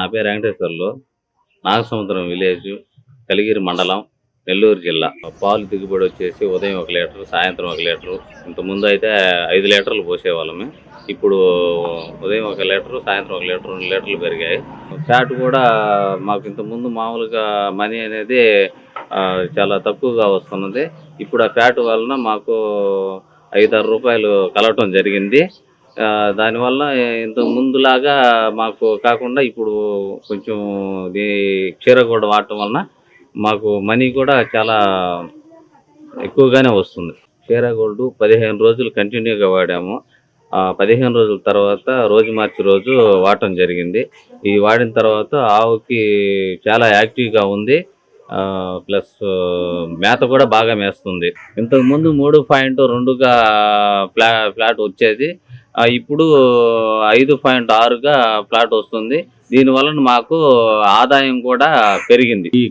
నా పేరు వెంకటేశ్వర్లు. నాగసముద్రం విలేజ్, కలిగిరి మండలం, నెల్లూరు జిల్లా. పాలు దిగుబడి వచ్చేసి ఉదయం 1 లీటరు, సాయంత్రం 1 లీటరు. ఇంతకుముందు అయితే 5 లీటర్లు పోసేవాళ్ళమే. ఇప్పుడు ఉదయం 1 లీటరు, సాయంత్రం 1 లీటరు, 2 లీటర్లు పెరిగాయి. ఫ్యాట్ కూడా మాకు ఇంతకుముందు మామూలుగా మనీ అనేది చాలా తక్కువగా వస్తున్నది. ఇప్పుడు ఆ ఫ్యాట్ వలన మాకు 5-6 రూపాయలు కలవటం జరిగింది. దానివల్ల ఇంతకు ముందులాగా మాకు కాకుండా ఇప్పుడు కొంచెం క్షీర కూడా వాడటం వలన మాకు మనీ కూడా చాలా ఎక్కువగానే వస్తుంది. క్షీర గోల్డ్ 15 రోజులు కంటిన్యూగా వాడాము. 15 రోజుల తర్వాత రోజు మార్చి రోజు వాడటం జరిగింది. ఇది వాడిన తర్వాత ఆవుకి చాలా యాక్టివ్గా ఉంది. ప్లస్ మేత కూడా బాగా మేస్తుంది. ఇంతకుముందు 3.2గా ఫ్లాట్ వచ్చేది, ఇప్పుడు 5.6గా ఫ్లాట్ వస్తుంది. దీనివలన మాకు ఆదాయం కూడా పెరిగింది. ఈ